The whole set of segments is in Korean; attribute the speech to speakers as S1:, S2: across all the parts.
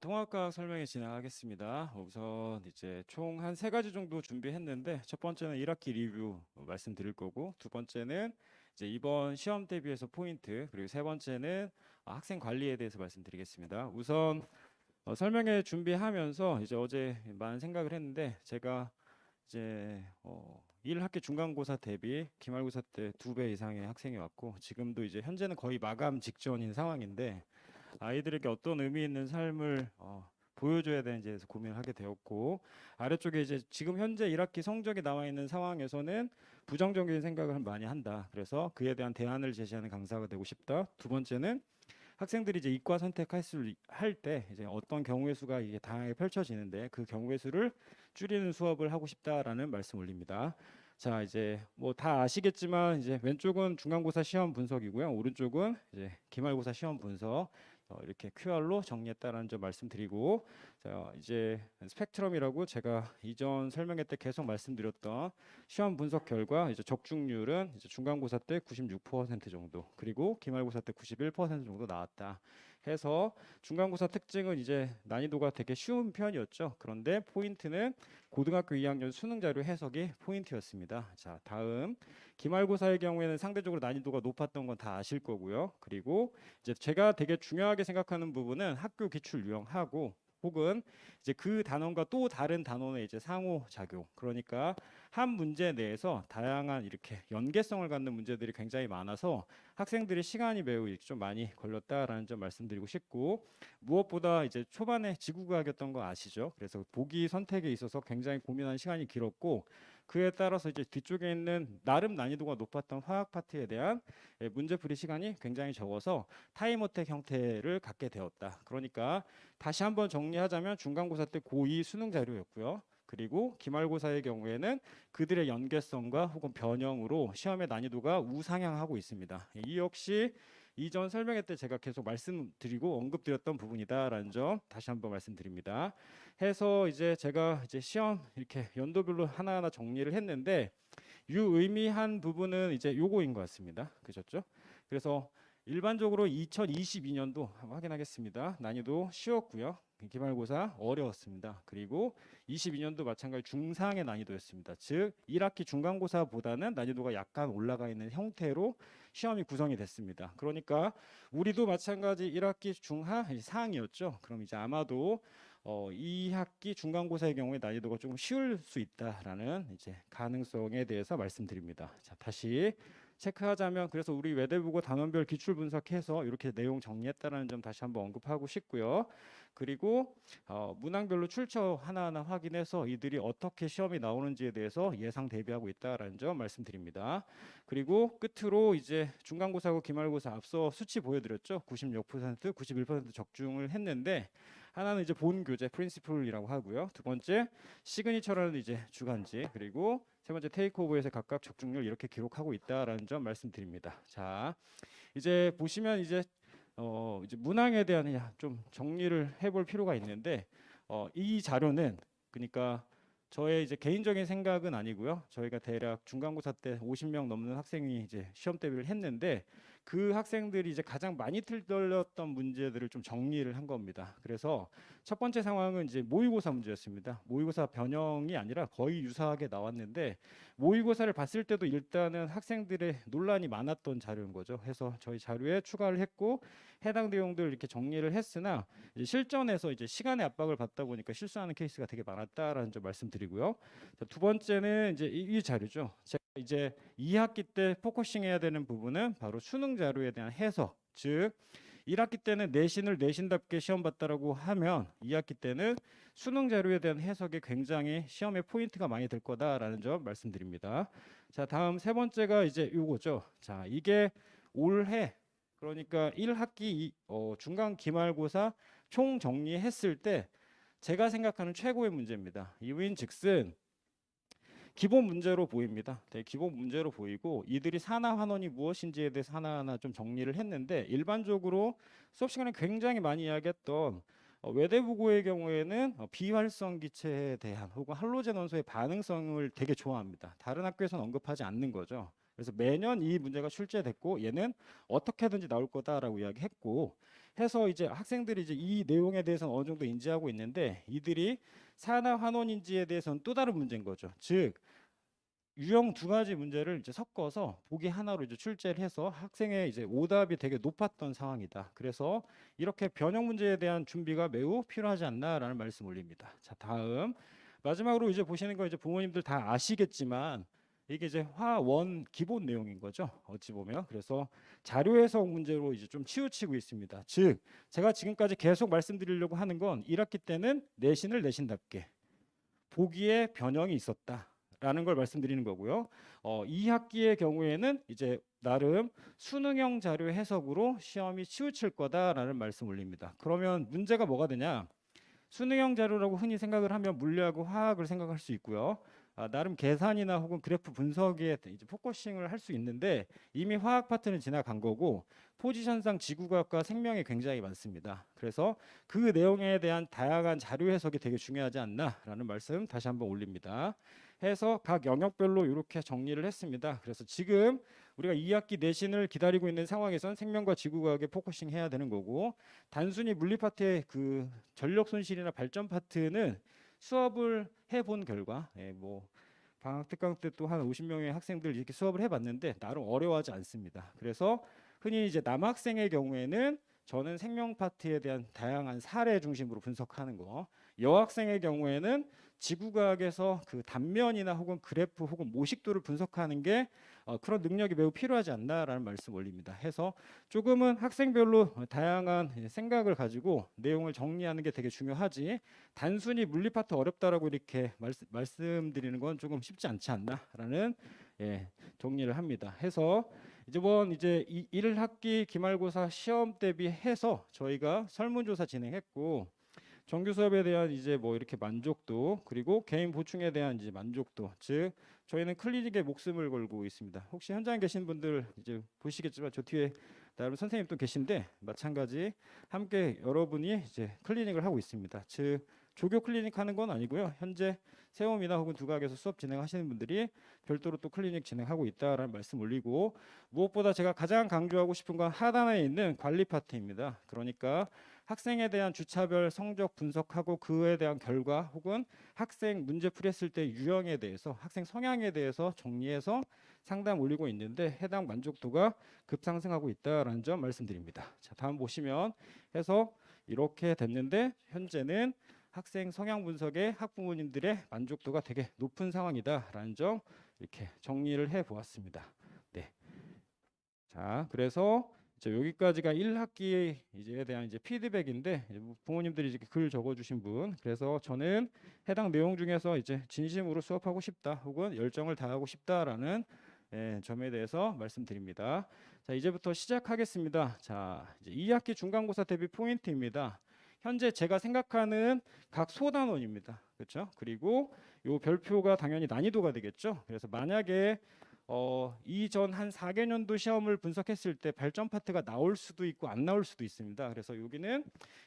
S1: 통합과학 설명에 진행하겠습니다. 우선 이제 총 한 세 가지 정도 준비했는데 첫 번째는 1학기 리뷰 말씀드릴 거고 두 번째는 이제 이번 시험 대비해서 포인트 그리고 세 번째는 학생 관리에 대해서 말씀드리겠습니다. 우선 설명회 준비하면서 이제 어제 많은 생각을 했는데 제가 이제 1학기 중간고사 대비 기말고사 때 2배 이상의 학생이 왔고 지금도 이제 현재는 거의 마감 직전인 상황인데 아이들에게 어떤 의미 있는 삶을 보여줘야 되는지에서 고민을 하게 되었고 아래쪽에 이제 지금 현재 1학기 성적이 나와 있는 상황에서는 부정적인 생각을 많이 한다. 그래서 그에 대한 대안을 제시하는 강사가 되고 싶다. 두 번째는 학생들이 이제 이과 선택할 때 이제 어떤 경우의 수가 이게 다양하게 펼쳐지는데 그 경우의 수를 줄이는 수업을 하고 싶다라는 말씀 올립니다. 자, 이제 뭐 다 아시겠지만 이제 왼쪽은 중간고사 시험 분석이고요. 오른쪽은 이제 기말고사 시험 분석. 이렇게 QR로 정리했다라는 점 말씀드리고 자, 이제 스펙트럼이라고 제가 이전 설명회 때 계속 말씀드렸던 시험 분석 결과 이제 적중률은 이제 중간고사 때 96% 정도 그리고 기말고사 때 91% 정도 나왔다 해서 중간고사 특징은 이제 난이도가 되게 쉬운 편이었죠. 그런데 포인트는 고등학교 2학년 수능 자료 해석이 포인트였습니다. 자, 다음 기말고사의 경우에는 상대적으로 난이도가 높았던 건 다 아실 거고요. 그리고 이제 제가 되게 중요하게 생각하는 부분은 학교 기출 유형하고 혹은 이제 그 단원과 또 다른 단원의 이제 상호작용. 그러니까 한 문제 내에서 다양한 이렇게 연계성을 갖는 문제들이 굉장히 많아서 학생들이 시간이 매우 이렇게 좀 많이 걸렸다라는 점 말씀드리고 싶고 무엇보다 이제 초반에 지구과학이었던 거 아시죠? 그래서 보기 선택에 있어서 굉장히 고민한 시간이 길었고 그에 따라서 이제 뒤쪽에 있는 나름 난이도가 높았던 화학 파트에 대한 문제풀이 시간이 굉장히 적어서 타임어택 형태를 갖게 되었다. 그러니까 다시 한번 정리하자면 중간고사 때 고2 수능 자료였고요. 그리고 기말고사의 경우에는 그들의 연계성과 혹은 변형으로 시험의 난이도가 우상향하고 있습니다. 이 역시 이전 설명회 때 제가 계속 말씀드리고 언급드렸던 부분이다라는 점 다시 한번 말씀드립니다. 해서 이제 제가 이제 시험 이렇게 연도별로 하나하나 정리를 했는데 유의미한 부분은 이제 요거인 것 같습니다. 그렇죠? 그래서 일반적으로 2022년도 한번 확인하겠습니다. 난이도 쉬웠고요. 기말고사 어려웠습니다. 그리고 22년도 마찬가지 중상의 난이도였습니다. 즉 1학기 중간고사보다는 난이도가 약간 올라가 있는 형태로 시험이 구성이 됐습니다. 그러니까 우리도 마찬가지 1학기 중하 상이었죠. 그럼 이제 아마도 2학기 중간고사의 경우에 난이도가 조금 쉬울 수 있다라는 이제 가능성에 대해서 말씀드립니다. 자, 다시 체크하자면 그래서 우리 외대국어 단원별 기출 분석해서 이렇게 내용 정리했다라는 점 다시 한번 언급하고 싶고요. 그리고 문항별로 출처 하나하나 확인해서 이들이 어떻게 시험이 나오는지에 대해서 예상 대비하고 있다라는 점 말씀드립니다. 그리고 끝으로 이제 중간고사하고 기말고사 앞서 수치 보여드렸죠. 96%, 91% 적중을 했는데 하나는 이제 본 교재 프린시플이라고 하고요. 두 번째 시그니처라는 이제 주간지 그리고 세 번째 테이크오버에서 각각 적중률 이렇게 기록하고 있다라는 점 말씀드립니다. 자, 이제 보시면 이제 문항에 대한 좀 정리를 해볼 필요가 있는데 이 자료는 그러니까 저의 이제 개인적인 생각은 아니고요. 저희가 대략 중간고사 때 50명 넘는 학생이 이제 시험 대비를 했는데 그 학생들이 이제 가장 많이 틀렸던 문제들을 좀 정리를 한 겁니다. 그래서 첫 번째 상황은 이제 모의고사 문제였습니다. 모의고사 변형이 아니라 거의 유사하게 나왔는데 모의고사를 봤을 때도 일단은 학생들의 논란이 많았던 자료인 거죠. 해서 저희 자료에 추가를 했고 해당 내용들 이렇게 정리를 했으나 이제 실전에서 이제 시간의 압박을 받다 보니까 실수하는 케이스가 되게 많았다라는 점 말씀드리고요. 자, 두 번째는 이제 이 자료죠. 제가 이제 2학기 때 포커싱해야 되는 부분은 바로 수능 자료에 대한 해석, 즉 1학기 때는 내신을 내신답게 시험 봤다라고 하면 2학기 때는 수능 자료에 대한 해석이 굉장히 시험에 포인트가 많이 될 거다라는 점 말씀드립니다. 자, 다음 세 번째가 이제 요거죠. 자, 이게 올해 그러니까 1학기 중간 기말고사 총 정리했을 때 제가 생각하는 최고의 문제입니다. 이유인즉슨 기본 문제로 보입니다. 되게 기본 문제로 보이고 이들이 산화환원이 무엇인지에 대해서 하나하나 좀 정리를 했는데 일반적으로 수업 시간에 굉장히 많이 이야기했던 외대부고의 경우에는 비활성 기체에 대한 혹은 할로젠 원소의 반응성을 되게 좋아합니다. 다른 학교에서는 언급하지 않는 거죠. 그래서 매년 이 문제가 출제됐고 얘는 어떻게든지 나올 거다라고 이야기했고 해서 이제 학생들이 이제 이 내용에 대해서는 어느 정도 인지하고 있는데 이들이 산하 환원인지에 대해서는 또 다른 문제인 거죠. 즉 유형 두 가지 문제를 이제 섞어서 보기 하나로 이제 출제를 해서 학생의 이제 오답이 되게 높았던 상황이다. 그래서 이렇게 변형 문제에 대한 준비가 매우 필요하지 않나라는 말씀 올립니다. 자, 다음 마지막으로 이제 보시는 거 이제 부모님들 다 아시겠지만 이게 이제 화원 기본 내용인 거죠. 어찌 보면 그래서 자료 해석 문제로 이제 좀 치우치고 있습니다. 즉 제가 지금까지 계속 말씀드리려고 하는 건 1학기 때는 내신을 내신답게 보기에 변형이 있었다. 라는 걸 말씀드리는 거고요. 2학기의 경우에는 이제 나름 수능형 자료 해석으로 시험이 치우칠 거다라는 말씀 올립니다. 그러면 문제가 뭐가 되냐? 수능형 자료라고 흔히 생각을 하면 물리하고 화학을 생각할 수 있고요. 나름 계산이나 혹은 그래프 분석에 이제 포커싱을 할 수 있는데 이미 화학 파트는 지나간 거고 포지션상 지구과학과 생명이 굉장히 많습니다. 그래서 그 내용에 대한 다양한 자료 해석이 되게 중요하지 않나라는 말씀 다시 한번 올립니다. 해서 각 영역별로 이렇게 정리를 했습니다. 그래서 지금 우리가 2학기 내신을 기다리고 있는 상황에선 생명과 지구과학에 포커싱 해야 되는 거고 단순히 물리 파트의 그 전력 손실이나 발전 파트는 수업을 해본 결과 뭐 방학 특강 때 또 한 50명의 학생들 이렇게 수업을 해봤는데 나름 어려워하지 않습니다. 그래서 흔히 이제 남학생의 경우에는 저는 생명 파트에 대한 다양한 사례 중심으로 분석하는 거, 여학생의 경우에는 지구과학에서 그 단면이나 혹은 그래프 혹은 모식도를 분석하는 게 그런 능력이 매우 필요하지 않나라는 말씀 올립니다. 해서 조금은 학생별로 다양한 생각을 가지고 내용을 정리하는 게 되게 중요하지 단순히 물리 파트 어렵다라고 이렇게 말씀드리는 건 조금 쉽지 않지 않나라는 정리를 합니다. 해서 이번 이제 1학기 기말고사 시험 대비해서 저희가 설문조사 진행했고 정규 수업에 대한 이제 뭐 이렇게 만족도 그리고 개인 보충에 대한 이제 만족도 즉 저희는 클리닉에 목숨을 걸고 있습니다. 혹시 현장에 계신 분들 이제 보시겠지만 저 뒤에 나름 선생님 또 계신데 마찬가지 함께 여러분이 이제 클리닉을 하고 있습니다. 즉 조교 클리닉 하는 건 아니고요. 현재 세움이나 혹은 두각에서 수업 진행하시는 분들이 별도로 또 클리닉 진행하고 있다라는 말씀 올리고 무엇보다 제가 가장 강조하고 싶은 건 하단에 있는 관리 파트입니다. 그러니까 학생에 대한 주차별 성적 분석하고 그에 대한 결과 혹은 학생 문제 풀이했을 때 유형에 대해서 학생 성향에 대해서 정리해서 상담 올리고 있는데 해당 만족도가 급상승하고 있다라는 점 말씀드립니다. 자, 다음 보시면 해서 이렇게 됐는데 현재는 학생 성향 분석에 학부모님들의 만족도가 되게 높은 상황이다라는 점 이렇게 정리를 해 보았습니다. 네. 자, 그래서 여기까지가 1학기에 이제에 대한 이제 피드백인데 부모님들이 이제 글 적어주신 분 그래서 저는 해당 내용 중에서 이제 진심으로 수업하고 싶다 혹은 열정을 다하고 싶다라는 점에 대해서 말씀드립니다. 자, 이제부터 시작하겠습니다. 자, 이제 2학기 중간고사 대비 포인트입니다. 현재 제가 생각하는 각 소단원입니다. 그렇죠? 그리고 요 별표가 당연히 난이도가 되겠죠. 그래서 만약에 이전 한 4개년도 시험을 분석했을 때 발전 파트가 나올 수도 있고 안 나올 수도 있습니다. 그래서 여기는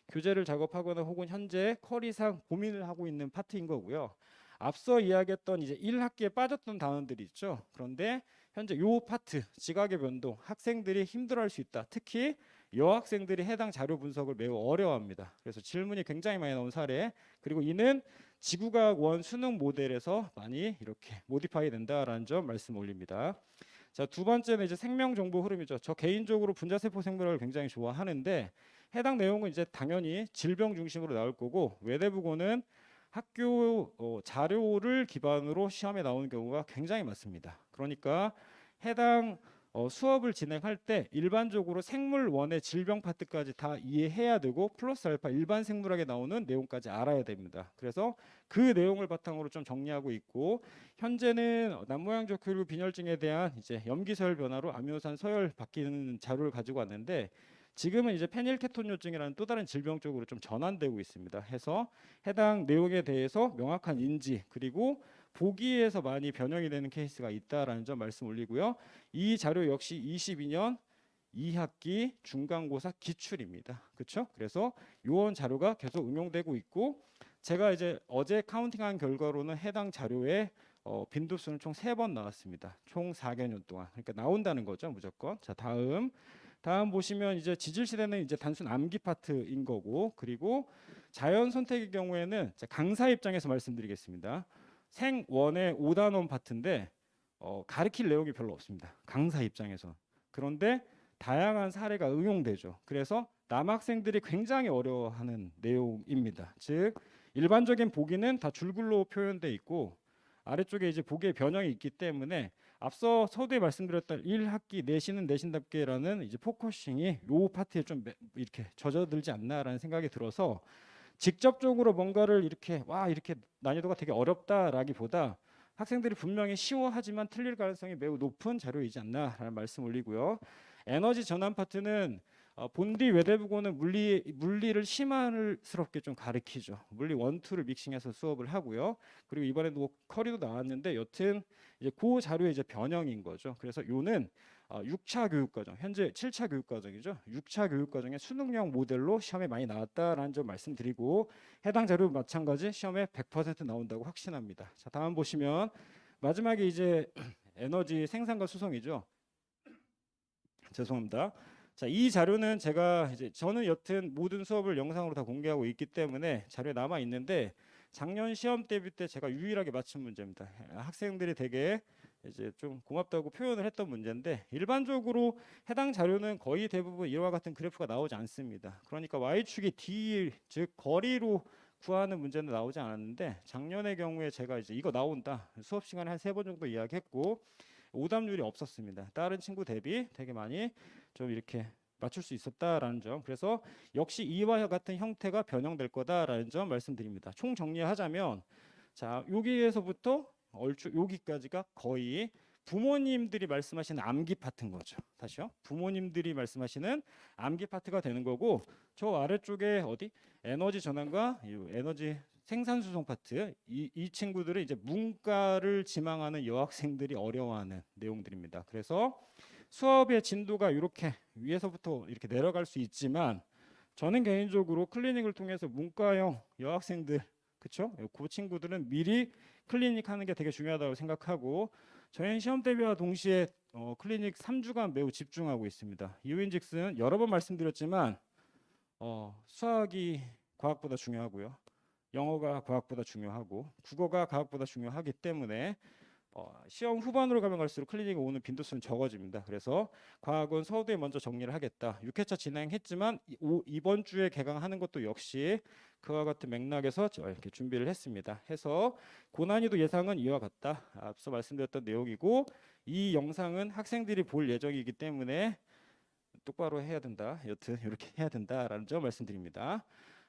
S1: 교재를 작업하거나 혹은 현재 쿼리상 고민을 하고 있는 파트인 거고요. 앞서 이야기했던 이제 1학기에 빠졌던 단원들이 있죠. 그런데 현재 요 파트 지각의 변동 학생들이 힘들어할 수 있다. 특히 여학생들이 해당 자료 분석을 매우 어려워합니다. 그래서 질문이 굉장히 많이 나온 사례 그리고 이는 지구과학 원 수능 모델에서 많이 이렇게 모디파이 된다라는 점 말씀 올립니다. 자, 두 번째는 이제 생명 정보 흐름이죠. 저 개인적으로 분자세포 생물학을 굉장히 좋아하는데 해당 내용은 이제 당연히 질병 중심으로 나올 거고 외대부고는 학교 자료를 기반으로 시험에 나오는 경우가 굉장히 많습니다. 그러니까 해당 수업을 진행할 때 일반적으로 생물원의 질병 파트까지 다 이해해야 되고 플러스 알파 일반 생물학에 나오는 내용까지 알아야 됩니다. 그래서 그 내용을 바탕으로 좀 정리하고 있고 현재는 남모양적 교류 빈혈증에 대한 이제 염기서열 변화로 아미노산 서열 바뀌는 자료를 가지고 왔는데 지금은 이제 페닐케톤요증이라는 또 다른 질병 쪽으로 좀 전환되고 있습니다. 해서 해당 내용에 대해서 명확한 인지 그리고 보기에서 많이 변형이 되는 케이스가 있다라는 점 말씀 올리고요. 이 자료 역시 22년 2학기 중간고사 기출입니다. 그렇죠? 그래서 요원 자료가 계속 응용되고 있고 제가 이제 어제 카운팅한 결과로는 해당 자료의 빈도수는 총 3번 나왔습니다. 총 4개년 동안. 그러니까 나온다는 거죠, 무조건. 자, 다음 다음 보시면 이제 지질 시대는 이제 단순 암기 파트인 거고, 그리고 자연 선택의 경우에는 강사 입장에서 말씀드리겠습니다. 생원의 5단원 파트인데 가르칠 내용이 별로 없습니다. 강사 입장에서. 그런데 다양한 사례가 응용되죠. 그래서 남학생들이 굉장히 어려워하는 내용입니다. 즉 일반적인 보기는 다 줄글로 표현돼 있고 아래쪽에 이제 보기의 변형이 있기 때문에 앞서 서두에 말씀드렸던 1학기 내신은 내신답게라는 이제 포커싱이 요 파트에 좀 이렇게 젖어들지 않나라는 생각이 들어서 직접적으로 뭔가를 이렇게 이렇게 난이도가 되게 어렵다라기보다 학생들이 분명히 쉬워하지만 틀릴 가능성이 매우 높은 자료이지 않나라는 말씀 올리고요. 에너지 전환 파트는 본디 외대부고는 물리를 심한스럽게 좀 가르치죠. 물리 1, 2를 믹싱해서 수업을 하고요. 그리고 이번에도 커리도 나왔는데 여튼 이제 그 자료의 이제 변형인 거죠. 그래서 요는 6차 교육과정, 현재 7차 교육과정이죠. 6차 교육과정의 수능형 모델로 시험에 많이 나왔다라는 점 말씀드리고 해당 자료 마찬가지 시험에 100% 나온다고 확신합니다. 자, 다음 보시면 마지막에 이제 에너지 생산과 수송이죠. 죄송합니다. 자, 이 자료는 제가 저는 여튼 모든 수업을 영상으로 다 공개하고 있기 때문에 자료에 남아 있는데 작년 시험 대비 때 제가 유일하게 맞춘 문제입니다. 학생들이 되게 이제 좀 고맙다고 표현을 했던 문제인데 일반적으로 해당 자료는 거의 대부분 이와 같은 그래프가 나오지 않습니다. 그러니까 y축이 d 즉 거리로 구하는 문제는 나오지 않았는데 작년의 경우에 제가 이제 이거 나온다 수업 시간에 한 3번 정도 이야기했고 오답률이 없었습니다. 다른 친구 대비 되게 많이 좀 이렇게 맞출 수 있었다라는 점. 그래서 역시 이와 같은 형태가 변형될 거다라는 점 말씀드립니다. 총 정리하자면 자 여기에서부터 얼추 여기까지가 거의 부모님들이 말씀하시는 암기 파트인 거죠. 다시요. 부모님들이 말씀하시는 암기 파트가 되는 거고 저 아래쪽에 어디 에너지 전환과 에너지 생산 수송 파트 이 친구들은 이제 문과를 지망하는 여학생들이 어려워하는 내용들입니다. 그래서 수업의 진도가 이렇게 위에서부터 이렇게 내려갈 수 있지만 저는 개인적으로 클리닉을 통해서 문과형 여학생들 그렇죠? 그 친구들은 미리 클리닉 하는 게 되게 중요하다고 생각하고 저희는 시험 대비와 동시에 클리닉 3주간 매우 집중하고 있습니다. 이유인즉슨 여러 번 말씀드렸지만 수학이 과학보다 중요하고요. 영어가 과학보다 중요하고 국어가 과학보다 중요하기 때문에 시험 후반으로 가면 갈수록 클리닉에 오는 빈도수는 적어집니다. 그래서 과학은 서두에 먼저 정리를 하겠다. 6회차 진행했지만 이번 주에 개강하는 것도 역시 그와 같은 맥락에서 이렇게 준비를 했습니다. 해서 고난이도 예상은 이와 같다. 앞서 말씀드렸던 내용이고 이 영상은 학생들이 볼 예정이기 때문에 똑바로 해야 된다. 여튼 이렇게 해야 된다라는 점 말씀드립니다.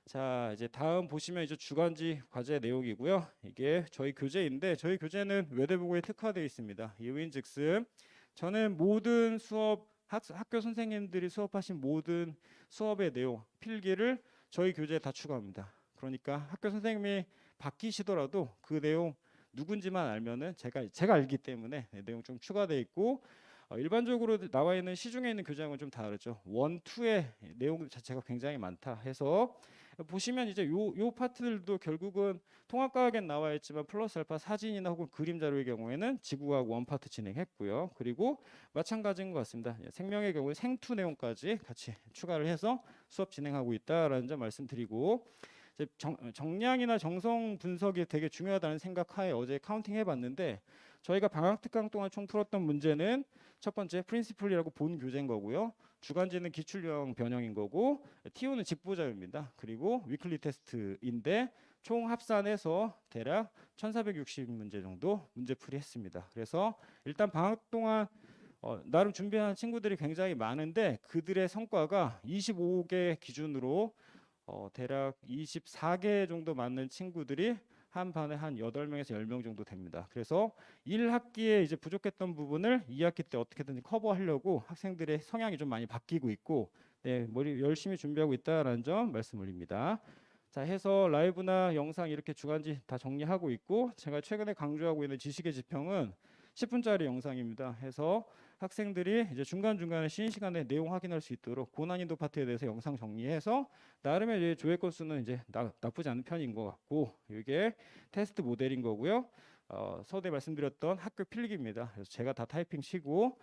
S1: 자 이제 다음 보시면 이제 주간지 과제 내용이고요. 이게 저희 교재인데 저희 교재는 외대부고에 특화되어 있습니다. 이유인즉슨 저는 모든 수업 학교 선생님들이 수업하신 모든 수업의 내용 필기를 저희 교재에 다 추가합니다. 그러니까 학교 선생님이 바뀌시더라도 그 내용 누군지만 알면은 제가 알기 때문에 내용 좀 추가되어 있고 일반적으로 나와 있는 시중에 있는 교재하고는 좀 다르죠. 1, 2의 내용 자체가 굉장히 많다 해서 보시면 이제 요 파트들도 결국은 통합과학엔 나와 있지만 플러스 알파 사진이나 혹은 그림 자료의 경우에는 지구과학 원 파트 진행했고요. 그리고 마찬가지인 것 같습니다. 생명의 경우에 생투 내용까지 같이 추가를 해서 수업 진행하고 있다라는 점 말씀드리고 정량이나 정성 분석이 되게 중요하다는 생각하에 어제 카운팅 해봤는데 저희가 방학 특강 동안 총 풀었던 문제는 첫 번째 프린시플이라고 본 교재인 거고요. 주간지는 기출형 변형인 거고 TO는 직보자료입니다. 그리고 위클리 테스트인데 총 합산해서 대략 1460문제 정도 문제풀이 했습니다. 그래서 일단 방학 동안 나름 준비한 친구들이 굉장히 많은데 그들의 성과가 25개 기준으로 대략 24개 정도 맞는 친구들이 한 반에 한 8명에서 10명 정도 됩니다. 그래서 1학기에 이제 부족했던 부분을 2학기 때 어떻게든 커버하려고 학생들의 성향이 좀 많이 바뀌고 있고 머리 열심히 준비하고 있다라는 점 말씀 올립니다. 자 해서 라이브나 영상 이렇게 주간지 다 정리하고 있고 제가 최근에 강조하고 있는 지식의 지평은 10분짜리 영상입니다. 해서 학생들이 이제 중간중간에 쉬는 시간에 내용 확인할 수 있도록 고난이도 파트에 대해서 영상 정리해서 나름의 이제 조회 건수는 이제 나쁘지 않은 편인 것 같고 이게 테스트 모델인 거고요. 서두에 말씀드렸던 학교 필기입니다. 그래서 제가 다 타이핑 치고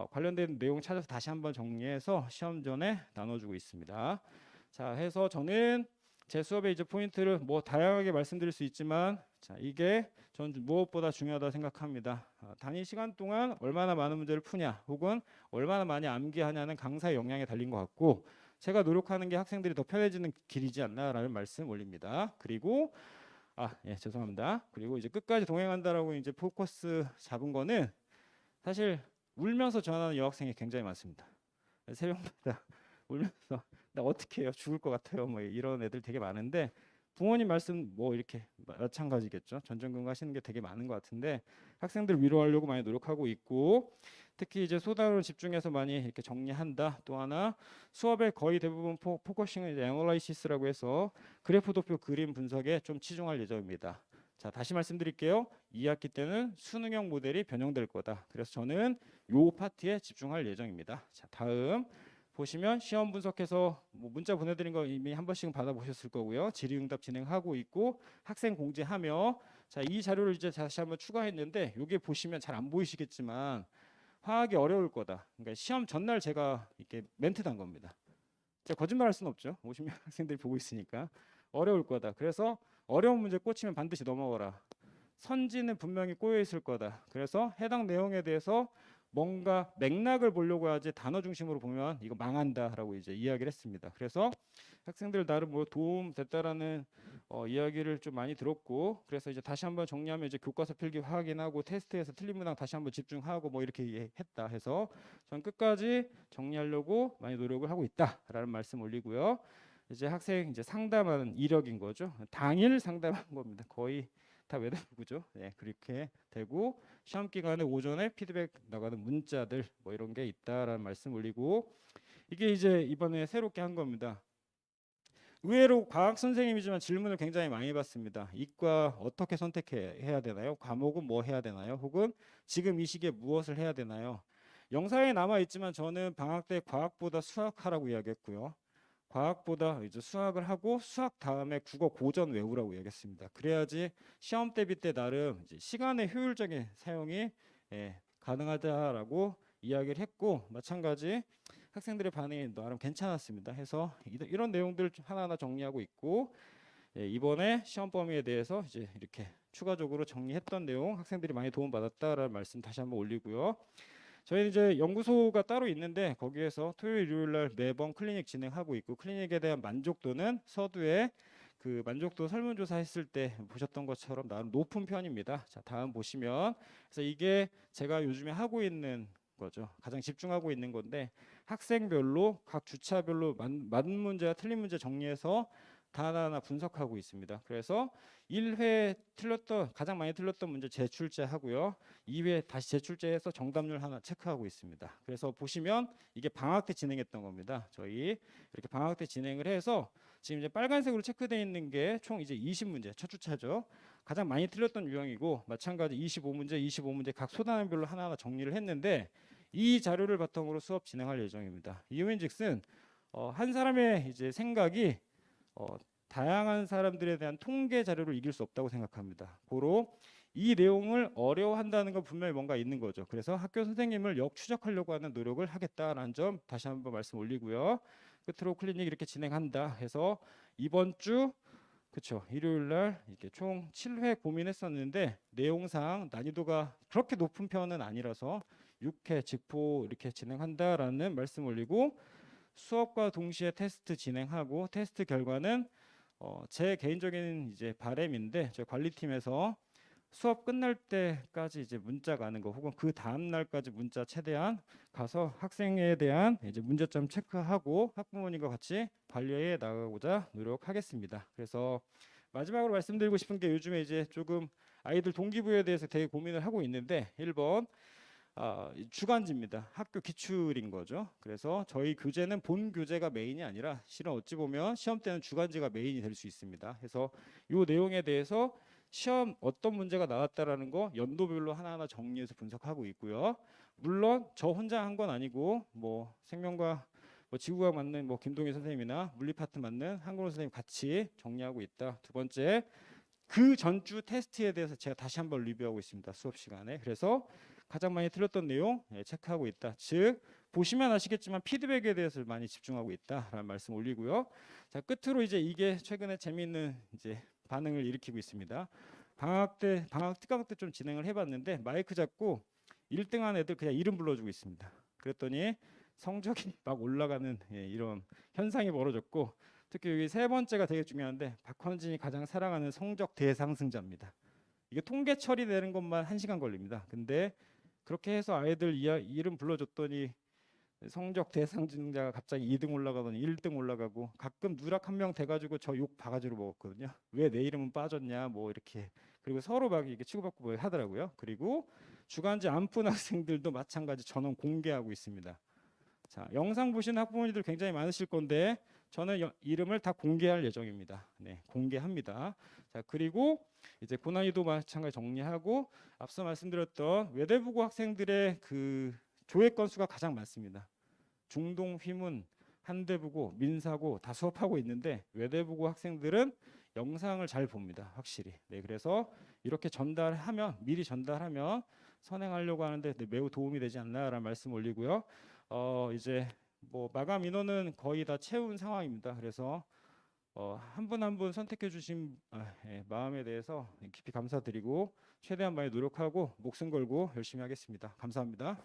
S1: 관련된 내용 찾아서 다시 한번 정리해서 시험 전에 나눠주고 있습니다. 자, 해서 저는 제 수업의 이제 포인트를 뭐 다양하게 말씀드릴 수 있지만, 자, 이게 전 무엇보다 중요하다고 생각합니다. 단위 시간 동안 얼마나 많은 문제를 푸냐, 혹은 얼마나 많이 암기하냐는 강사의 역량에 달린 것 같고, 제가 노력하는 게 학생들이 더 편해지는 길이지 않나라는 말씀 올립니다. 그리고 예, 죄송합니다. 그리고 이제 끝까지 동행한다라고 이제 포커스 잡은 거는 사실 울면서 전하는 여학생이 굉장히 많습니다. 새벽마다 울면서 나 어떻게 해요? 죽을 것 같아요. 뭐 이런 애들 되게 많은데, 부모님 말씀 뭐 이렇게 마찬가지겠죠. 전전긍긍하시는 게 되게 많은 것 같은데, 학생들 위로하려고 많이 노력하고 있고, 특히 이제 소단으로 집중해서 많이 이렇게 정리한다. 또 하나, 수업의 거의 대부분 포커싱은 이제 애널라이시스라고 해서 그래프 도표 그림 분석에 좀 치중할 예정입니다. 자, 다시 말씀드릴게요. 2학기 때는 수능형 모델이 변형될 거다. 그래서 저는 요 파트에 집중할 예정입니다. 자, 다음 보시면 시험 분석해서 뭐 문자 보내드린 거 이미 한 번씩은 받아보셨을 거고요. 질의응답 진행하고 있고 학생 공지하며, 자, 이 자료를 이제 다시 한번 추가했는데, 요게 보시면 잘 안 보이시겠지만 화학이 어려울 거다. 그러니까 시험 전날 제가 이렇게 멘트 단 겁니다. 제가 거짓말할 수는 없죠. 50명 학생들이 보고 있으니까 어려울 거다. 그래서 어려운 문제 꽂히면 반드시 넘어가라. 선지는 분명히 꼬여 있을 거다. 그래서 해당 내용에 대해서 뭔가 맥락을 보려고 하지 단어 중심으로 보면 이거 망한다라고 이제 이야기를 했습니다. 그래서 학생들 나름 뭐 도움 됐다라는 이야기를 좀 많이 들었고, 그래서 이제 다시 한번 정리하면 이제 교과서 필기 확인하고 테스트에서 틀린 문항 다시 한번 집중하고 뭐 이렇게 했다 해서 전 끝까지 정리하려고 많이 노력을 하고 있다라는 말씀 올리고요. 이제 학생 이제 상담하는 이력인 거죠. 당일 상담한 겁니다. 거의 다 외다보고죠. 네, 그렇게 되고 시험 기간에 오전에 피드백 나가는 문자들 뭐 이런 게 있다라는 말씀 올리고, 이게 이제 이번에 새롭게 한 겁니다. 의외로 과학 선생님이지만 질문을 굉장히 많이 받습니다. 이과 어떻게 선택해야 되나요? 과목은 뭐 해야 되나요? 혹은 지금 이 시기에 무엇을 해야 되나요? 영상에 남아 있지만 저는 방학 때 과학보다 수학하라고 이야기했고요. 과학보다 이제 수학을 하고 수학 다음에 국어 고전 외우라고 얘기했습니다. 그래야지 시험 대비 때 나름 이제 시간의 효율적인 사용이 가능하다라고 이야기를 했고, 마찬가지 학생들의 반응이 나름 괜찮았습니다. 해서 이런 내용들을 하나하나 정리하고 있고, 이번에 시험 범위에 대해서 이제 이렇게 추가적으로 정리했던 내용 학생들이 많이 도움받았다라는 말씀 다시 한번 올리고요. 저희는 이제 연구소가 따로 있는데 거기에서 토요일 일요일 날 매번 클리닉 진행하고 있고, 클리닉에 대한 만족도는 서두에 그 만족도 설문조사 했을 때 보셨던 것처럼 나름 높은 편입니다. 자, 다음 보시면, 그래서 이게 제가 요즘에 하고 있는 거죠. 가장 집중하고 있는 건데, 학생별로 각 주차별로 맞는 문제와 틀린 문제 정리해서 다 하나하나 분석하고 있습니다. 그래서 1회 틀렸던 가장 많이 틀렸던 문제 재출제 하고요. 2회 다시 재출제해서 정답률 하나 체크하고 있습니다. 그래서 보시면 이게 방학 때 진행했던 겁니다. 저희 이렇게 방학 때 진행을 해서 지금 이제 빨간색으로 체크되어 있는 게 총 이제 20문제 첫 주차죠. 가장 많이 틀렸던 유형이고, 마찬가지 25문제 각 소단별로 하나하나 정리를 했는데, 이 자료를 바탕으로 수업 진행할 예정입니다. 이유인즉슨 한 사람의 이제 생각이 다양한 사람들에 대한 통계 자료를 이길 수 없다고 생각합니다. 고로 이 내용을 어려워한다는 건 분명히 뭔가 있는 거죠. 그래서 학교 선생님을 역추적하려고 하는 노력을 하겠다라는 점 다시 한번 말씀 올리고요. 끝으로 클리닉 이렇게 진행한다 해서 이번 주 그쵸, 일요일 날 이렇게 총 7회 고민했었는데 내용상 난이도가 그렇게 높은 편은 아니라서 6회 직포 이렇게 진행한다라는 말씀 올리고, 수업과 동시에 테스트 진행하고 테스트 결과는 제 개인적인 이제 바람인데, 저희 관리팀에서 수업 끝날 때까지 이제 문자 가는 거, 혹은 그 다음 날까지 문자 최대한 가서 학생에 대한 이제 문제점 체크하고 학부모님과 같이 관리해 나가고자 노력하겠습니다. 그래서 마지막으로 말씀드리고 싶은 게, 요즘에 이제 조금 아이들 동기부여에 대해서 되게 고민을 하고 있는데, 1번 주간지입니다. 학교 기출인 거죠. 그래서 저희 교재는 본 교재가 메인이 아니라 실은 어찌 보면 시험 때는 주간지가 메인이 될 수 있습니다. 그래서 이 내용에 대해서 시험 어떤 문제가 나왔다라는 거 연도별로 하나하나 정리해서 분석하고 있고요. 물론 저 혼자 한 건 아니고 뭐 생명과 뭐 지구과학 맞는 뭐 김동희 선생님이나 물리 파트 맞는 한국어 선생님 같이 정리하고 있다. 두 번째, 그 전주 테스트에 대해서 제가 다시 한번 리뷰하고 있습니다. 수업 시간에. 그래서 가장 많이 틀렸던 내용 체크하고 있다. 즉 보시면 아시겠지만 피드백에 대해서 많이 집중하고 있다라는 말씀 올리고요. 자, 끝으로 이제 이게 최근에 재미있는 이제 반응을 일으키고 있습니다. 방학 특강 때 좀 진행을 해봤는데 마이크 잡고 1등한 애들 그냥 이름 불러주고 있습니다. 그랬더니 성적이 막 올라가는 이런 현상이 벌어졌고, 특히 여기 세 번째가 되게 중요한데 박헌진이 가장 사랑하는 성적 대상승자입니다. 이게 통계 처리되는 것만 1시간 걸립니다. 근데 그렇게 해서 아이들 이름 불러줬더니 성적 대상승자가 갑자기 2등 올라가더니 1등 올라가고, 가끔 누락 한 명 돼가지고 저 욕 바가지로 먹었거든요. 왜 내 이름은 빠졌냐 뭐 이렇게. 그리고 서로 막 이렇게 치고받고 뭐 하더라고요. 그리고 주간지 안 푼 학생들도 마찬가지 전원 공개하고 있습니다. 자, 영상 보신 학부모님들 굉장히 많으실 건데 저는 이름을 다 공개할 예정입니다. 네, 공개합니다. 자, 그리고 이제 고난이도 마찬가지 정리하고, 앞서 말씀드렸던 외대부고 학생들의 그 조회 건수가 가장 많습니다. 중동, 휘문, 한대부고, 민사고 다 수업하고 있는데 외대부고 학생들은 영상을 잘 봅니다. 확실히. 네, 그래서 이렇게 미리 전달하면 선행하려고 하는데 매우 도움이 되지 않나라는 말씀 올리고요. 이제 뭐 마감 인원은 거의 다 채운 상황입니다. 그래서 한 분 한 분 선택해 주신 마음에 대해서 깊이 감사드리고 최대한 많이 노력하고 목숨 걸고 열심히 하겠습니다. 감사합니다.